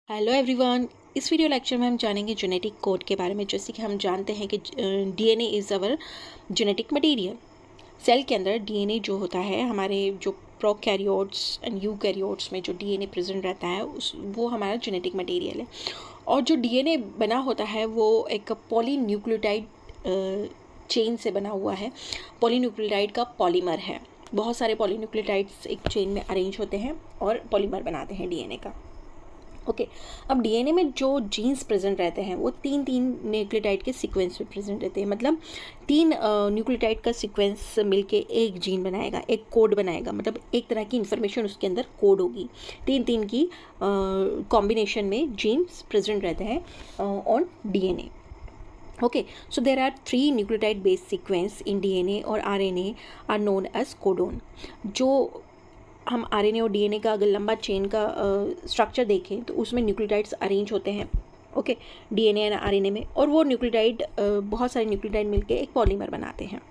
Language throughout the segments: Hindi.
Hello everyone. इस वीडियो लेक्चर में हम जानेंगे जेनेटिक कोड के बारे में। जैसे कि हम जानते हैं कि DNA is our genetic material. Cell के अंदर डीएनए जो होता है, हमारे जो प्रोकैरियोट्स एंड यूकैरियोट्स में जो डीएनए प्रेजेंट रहता है वो हमारा जेनेटिक मटेरियल है। और जो डीएनए बना होता है वो एक पॉलीन्यूक्लियोटाइड चेन से बना हुआ है। पॉलीन्यूक्लियोटाइड का पॉलीमर है। बहुत सारे पॉलीन्यूक्लियोटाइड्स एक चेन में अरेंज होते हैं और पॉलीमर बनाते हैं डीएनए का। ओके अब डीएनए में जो जीन्स प्रेजेंट रहते हैं वो तीन तीन न्यूक्लियोटाइड के सीक्वेंस में प्रेजेंट रहते हैं। मतलब तीन न्यूक्लियोटाइड का सीक्वेंस मिलके एक जीन बनाएगा, एक कोड बनाएगा। मतलब एक तरह की इंफॉर्मेशन उसके अंदर कोड होगी। तीन तीन की कॉम्बिनेशन में जीन्स प्रेजेंट रहते हैं on DNA. Okay, so there are three nucleotide based sequence in DNA और RNA are known as codon। जो हम आरएनए और डीएनए का अगर लंबा चेन का स्ट्रक्चर देखें तो उसमें न्यूक्लियोटाइड्स अरेंज होते हैं। ओके, डीएनए एंड आरएनए में, और वो न्यूक्लियोटाइड बहुत सारे न्यूक्लियोटाइड मिलके एक पॉलीमर बनाते हैं।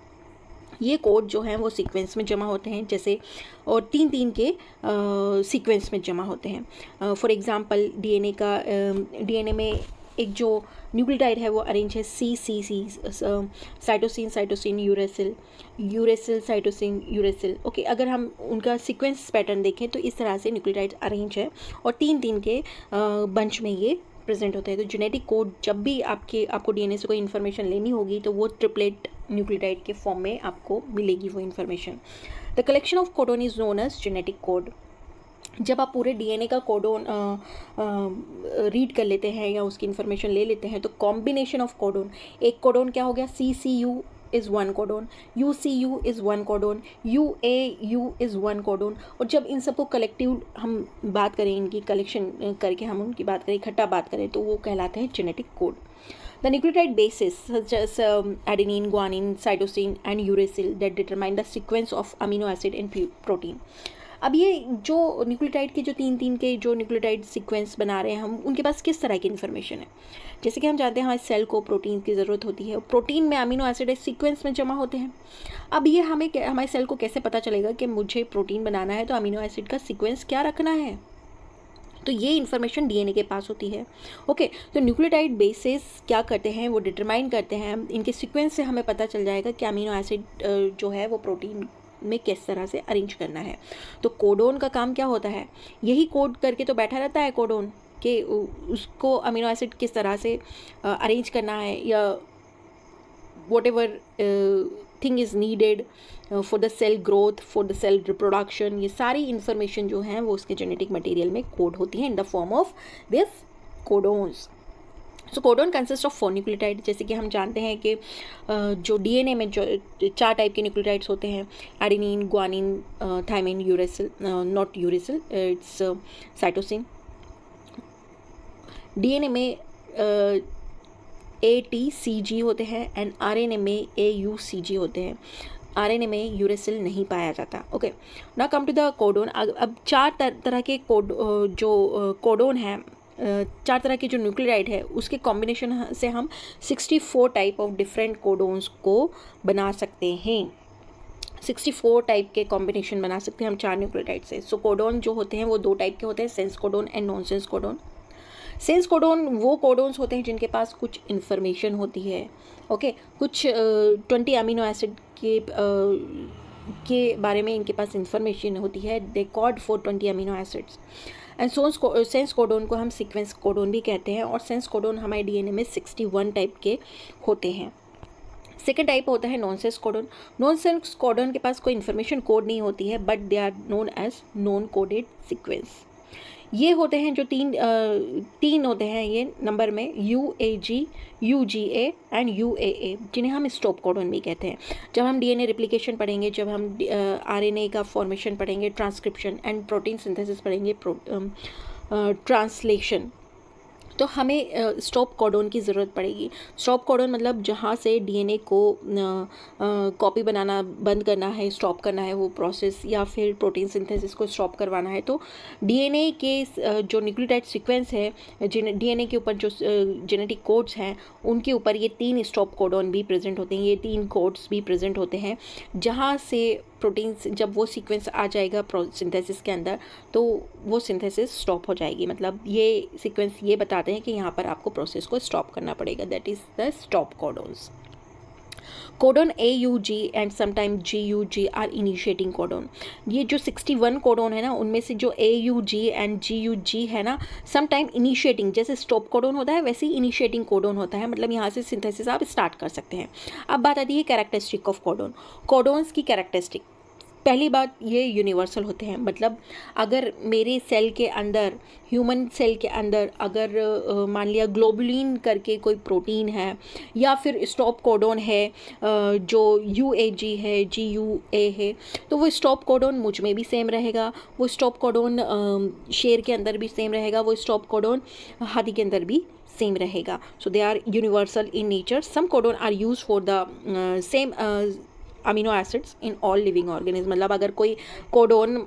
ये कोड जो हैं वो सीक्वेंस में जमा होते हैं जैसे, और तीन तीन के सीक्वेंस में जमा होते हैं। फॉर एग्जांपल डीएनए में एक जो न्यूक्लियोटाइड है वो अरेंज है C cytosine cytosine uracil, uracil cytosine uracil. Okay, अगर हम उनका सीक्वेंस पैटर्न देखें तो इस तरह से न्यूक्लियोटाइड अरेंज है और तीन तीन के बंच में ये प्रेजेंट होता है। तो जेनेटिक कोड जब भी आपको डीएनए से कोई इन्फॉर्मेशन लेनी होगी तो वो ट्रिपलेट न्यूक्लियोटाइड के फॉर्म में आपको मिलेगी वो information. The collection of codon is known as genetic code. जब आप पूरे डीएनए का कोडोन रीड कर लेते हैं या उसकी इन्फॉर्मेशन ले लेते हैं तो कॉम्बिनेशन ऑफ कोडोन, एक कोडोन क्या हो गया, CCU is one codon, UCU is one codon, UAU is one codon. और जब इन सबको कलेक्टिव हम बात करें, इनकी कलेक्शन करके हम उनकी बात करें, इकट्ठा बात करें, तो वो कहलाते हैं genetic code. The nucleotide bases such as adenine, guanine, cytosine and uracil that determine the sequence of amino acid and protein। अब ये जो न्यूक्लियोटाइड के जो तीन तीन के जो न्यूक्लियोटाइड सीक्वेंस बना रहे हैं हम, उनके पास किस तरह की इन्फॉर्मेशन है। जैसे कि हम जानते हैं हमारे सेल को प्रोटीन की ज़रूरत होती है, प्रोटीन में अमीनो एसिड सीक्वेंस में जमा होते हैं। अब ये हमारे सेल को कैसे पता चलेगा कि मुझे प्रोटीन बनाना है तो अमीनो एसिड का सीक्वेंस क्या रखना है। तो ये इन्फॉर्मेशन डीएनए के पास होती है। ओके, तो न्यूक्लियोटाइड बेसेस क्या करते हैं, वो डिटरमाइन करते हैं। इनके सीक्वेंस से हमें पता चल जाएगा कि अमीनो एसिड जो है वो प्रोटीन में किस तरह से अरेंज करना है। तो कोडोन का काम क्या होता है, यही कोड करके तो बैठा रहता है कोडोन कि उसको अमीनो एसिड किस तरह से अरेंज करना है, या whatever thing is needed for the cell growth, for the cell reproduction, ये सारी इंफॉर्मेशन जो हैं वो उसके जेनेटिक मटेरियल में कोड होती है in the form of this codons. So codon consist of 4 nucleotide. जैसे कि हम जानते हैं कि जो डीएनए में जो 4 टाइप के न्यूक्लियोटाइड्स होते हैं, adenine, guanine, thymine, uracil, not uracil, it's cytosine. DNA में ATCG होते हैं एंड आरएनए में AUCG होते हैं। आरएनए में यूरेसिल नहीं पाया जाता। Okay, now come to the codon. अब 4 तरह के कोडोन हैं, 4 तरह के जो न्यूक्लियोटाइड है उसके कॉम्बिनेशन से हम 64 टाइप ऑफ डिफरेंट कोडोन्स को बना सकते हैं। 64 टाइप के कॉम्बिनेशन बना सकते हैं हम 4 न्यूक्लियोटाइड से। सो कोडोन जो होते हैं वो 2 टाइप के होते हैं, sense codon and non sense codon. Sense codon वो कोडोन्स होते हैं जिनके पास कुछ इन्फॉर्मेशन होती है। ओके, कुछ 20 अमीनो एसिड के बारे में इनके पास इंफॉर्मेशन होती है। They code for 20 amino acids. And sense codon को हम सीक्वेंस कोडोन भी कहते हैं। और सेंस कोडोन हमारे डीएनए में 61 टाइप के होते हैं। सेकेंड टाइप होता है non sense codon. Non sense codon के पास कोई इन्फॉर्मेशन कोड नहीं होती है, but they are known as non coded sequence. ये होते हैं जो तीन होते हैं ये नंबर में, UAG, UGA एंड UAA, जिन्हें हम स्टॉप कोडोन भी कहते हैं। जब हम डीएनए रिप्लिकेशन पढ़ेंगे, जब हम आरएनए का फॉर्मेशन पढ़ेंगे, ट्रांसक्रिप्शन एंड प्रोटीन सिंथेसिस पढ़ेंगे, ट्रांसलेशन, तो हमें स्टॉप कोडोन की ज़रूरत पड़ेगी। स्टॉप कोडोन मतलब जहाँ से डीएनए को कॉपी बनाना बंद करना है, स्टॉप करना है वो प्रोसेस, या फिर प्रोटीन सिंथेसिस को स्टॉप करवाना है। तो डीएनए के जो न्यूक्लियोटाइड सीक्वेंस है, डीएनए के ऊपर जो जेनेटिक कोड्स हैं उनके ऊपर ये 3 स्टॉप कोडोन भी प्रेजेंट होते हैं। ये 3 कोड्स भी प्रेजेंट होते हैं जहाँ से प्रोटीन्स जब वो सीक्वेंस आ जाएगा सिंथेसिस के अंदर तो वो सिंथेसिस स्टॉप हो जाएगी। मतलब ये सीक्वेंस ये बताते हैं कि यहाँ पर आपको प्रोसेस को स्टॉप करना पड़ेगा, that is the stop codons. Codon AUG and sometime GUG are initiating codon. ये जो 61 कोडोन है ना, उनमें से जो AUG एंड GUG है ना, समटाइम इनिशिएटिंग, जैसे स्टॉप कोडोन होता है वैसे ही इनिशिएटिंग कोडोन होता है। मतलब यहाँ से सिंथेसिस आप स्टार्ट कर सकते हैं। अब बात आती है कैरेक्टरिस्टिक ऑफ कोडोन। कोडोन्स की कैरेक्टरिस्टिक, पहली बात ये यूनिवर्सल होते हैं। मतलब अगर मेरे सेल के अंदर, ह्यूमन सेल के अंदर अगर मान लिया ग्लोबुलिन करके कोई प्रोटीन है या फिर स्टॉप कोडोन है जो UAG है, GUA है, तो वो स्टॉप कोडोन मुझ में भी सेम रहेगा, वो स्टॉप कोडोन शेर के अंदर भी सेम रहेगा, वो स्टॉप कोडोन हाथी के अंदर भी सेम रहेगा। So they are universal in nature. Some codon are use for the same amino acids in all living organism. मतलब अगर कोई कोडोन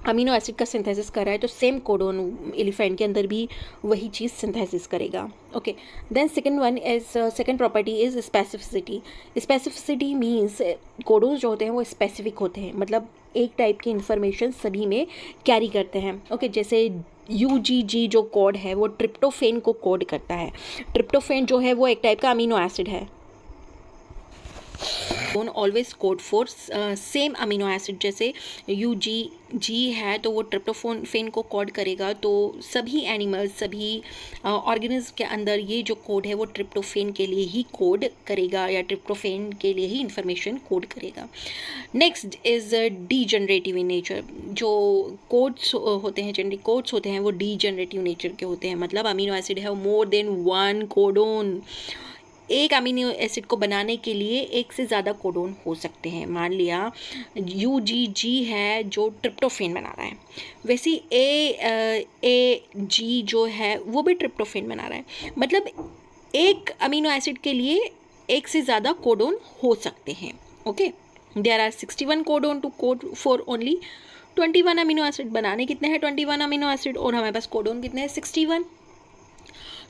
अमीनो एसिड का सिंथेसिस कर रहा है तो सेम कोडोन एलिफेंट के अंदर भी वही चीज़ सिंथेसिस करेगा। Okay, then second property is specificity. Specificity means codons जो होते हैं वो स्पेसिफिक होते हैं, मतलब एक टाइप की इंफॉर्मेशन सभी में कैरी करते हैं। ओके, जैसे UGG जो कोड है वो ट्रिप्टोफेन को कोड करता है। ट्रिप्टोफेन जो है वो एक टाइप का अमीनो एसिड है। Don't always code for same amino acid, जैसे UGG है तो वो ट्रिप्टोफेन को कोड करेगा, तो सभी एनिमल्स, सभी ऑर्गेनिज्म के अंदर ये जो कोड है वो ट्रिप्टोफेन के लिए ही कोड करेगा या ट्रिप्टोफेन के लिए ही इंफॉर्मेशन कोड करेगा। Next is degenerative in nature. जो कोड्स होते हैं, जेनेटिक कोड्स होते हैं, वो डीजनरेटिव नेचर के होते हैं। मतलब अमीनो एसिड है मोर देन वन कोडोन। एक अमीनो एसिड को बनाने के लिए एक से ज़्यादा कोडोन हो सकते हैं। मान लिया UGG है जो ट्रिप्टोफेन बना रहा है, वैसे AG जो है वो भी ट्रिप्टोफेन बना रहा है। मतलब एक अमीनो एसिड के लिए एक से ज़्यादा कोडोन हो सकते हैं। Okay, there are 61 codon to code for only 21 amino acid. बनाने कितने हैं 21 अमीनो एसिड और हमारे पास कोडोन कितने हैं 61।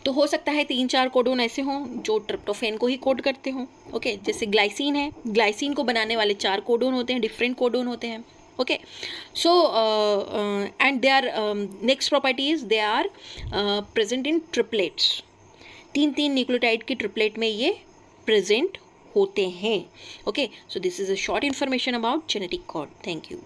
तो हो सकता है 3-4 कोडोन ऐसे हों जो ट्रिप्टोफेन को ही कोड करते हों। ओके, जैसे ग्लाइसिन है, ग्लाइसिन को बनाने वाले 4 कोडोन होते हैं, डिफरेंट कोडोन होते हैं। Okay, so and they are next property is they are present in triplets. 3 nucleotide की ट्रिपलेट में ये प्रेजेंट होते हैं। Okay, so this is a short information about genetic code. Thank you.